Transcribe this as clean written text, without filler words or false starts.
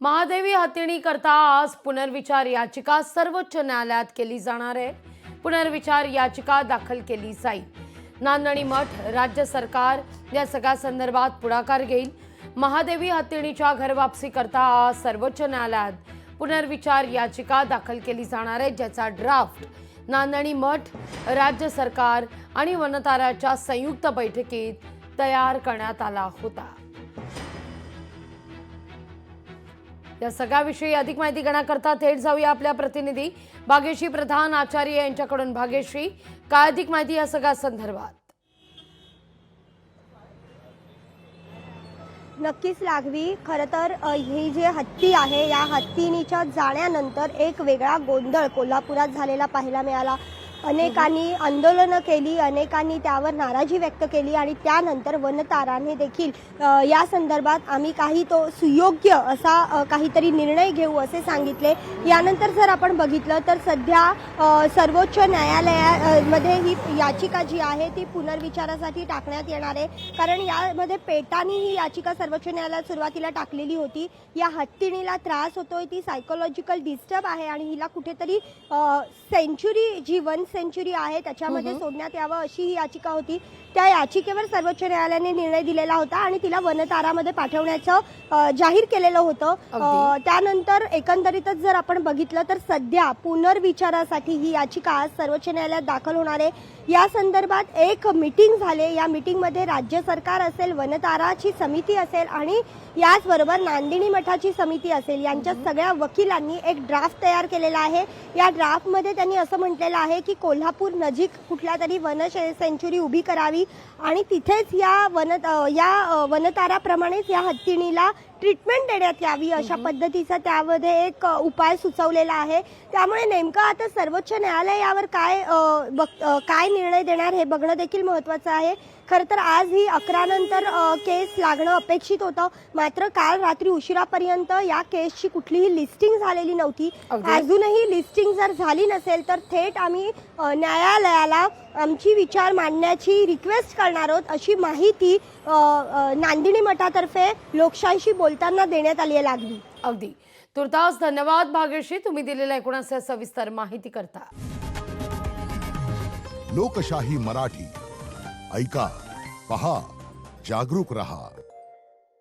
महादेवी हत्तीणी करता आज पुनर्विचार याचिका सर्वोच्च न्यायालयात केली जाणार आहे। पुनर्विचार याचिका दाखल केली जाईल। नांदणी मठ राज्य सरकार या सगळ्या संदर्भात पुढाकार घेईल। महादेवी हत्तीणीच्या घरवापसी करता आज सर्वोच्च न्यायालयात पुनर्विचार याचिका दाखल केली जाणार आहे, ज्याचा ड्राफ्ट नांदणी मठ राज्य सरकार आणि वनताराच्या संयुक्त बैठकीत तयार करण्यात आला होता। या सगळ्याविषयी अधिक माहिती घेण्याकरता थेट जाऊया आपल्या प्रतिनिधी भाग्यश्री प्रधान आचार्य यांच्याकडून। भाग्यश्री, काय अधिक माहिती या सगळ्या संदर्भात? नक्कीच लागवी। खरं तर ही जे हत्ती आहे, या हत्तीनीच्या जाण्यानंतर एक वेगळा गोंधळ कोल्हापुरात झालेला पाहायला मिळाला। अनेकांनी आंदोलनं केली, अनेकांनी त्यावर नाराजी व्यक्त केली आणि त्यानंतर वनताराने देखील या संदर्भात आम्ही काही तो सुयोग्य असा काहीतरी निर्णय घेऊ असे सांगितले। यानंतर जर आपण बघितलं तर सध्या सर्वोच्च न्यायालयामध्ये ही याचिका जी आहे ती पुनर्विचारासाठी टाकण्यात येणार आहे, कारण यामध्ये पेटानी ही याचिका सर्वोच्च न्यायालयात सुरुवातीला टाकलेली होती। या हत्तीणीला त्रास होतोय, ती सायकोलॉजिकल डिस्टर्ब आहे आणि हिला कुठेतरी सेंच्युरी जी वन सेंच्युरी आहे त्याच्यामध्ये सोडण्यात यावं अशी ही याचिका होती। त्या याचिकेवर सर्वोच्च न्यायालयाने निर्णय दिलेला होता आणि तिला वनतारामध्ये पाठवण्याचं जाहीर केलेलं होतं। त्यानंतर एकंदरीतच जर आपण बघितलं तर सध्या पुनर्विचारासाठी ही याचिका आज सर्वोच्च न्यायालयात दाखल होणार आहे। या संदर्भात एक मीटिंग झाले। या मीटिंगमध्ये राज्य सरकार असेल, वनताराची समिती असेल आणि याचबरोबर नांदिनी मठाची समिती असेल, यांच्या सगळ्या वकिलांनी एक ड्राफ्ट तयार केलेला आहे। या ड्राफ्टमध्ये त्यांनी असं म्हटलेलं आहे की कोल्हापूर नजीक कुठल्या तरी वन सेंच्युरी उभी करावी आणि तिथेच या वनताराप्रमाणेच या हत्तीणीला ट्रीटमेंट देण्यात यावी अशा पद्धतीचा त्यामध्ये एक उपाय सुचवलेला आहे। त्यामुळे नेमकं आता सर्वोच्च न्यायालय यावर काय निर्णय देणार हे बघणं देखील महत्त्वाचं आहे। खरं तर आज ही 11 नंतर केस लागणं अपेक्षित होतं, मात्र काल रात्री उशिरापर्यंत या केसची कुठलीही लिस्टिंग झालेली नव्हती। अजूनही लिस्टिंग जर झाली नसेल तर थेट आम्ही न्यायालयाला आमची विचार मांडण्याची रिक्वेस्ट करणार आहोत अशी माहिती नांदिनी मठातर्फे लोकशाहीशी बोलताना देण्यात आली आहे। लागली अगदी तुर्तास धन्यवाद भाग्यश्री, तुम्ही दिलेल्या एकूणच सविस्तर माहिती करता। लोकशाही मराठी ऐका, पहा, जागरूक रहा।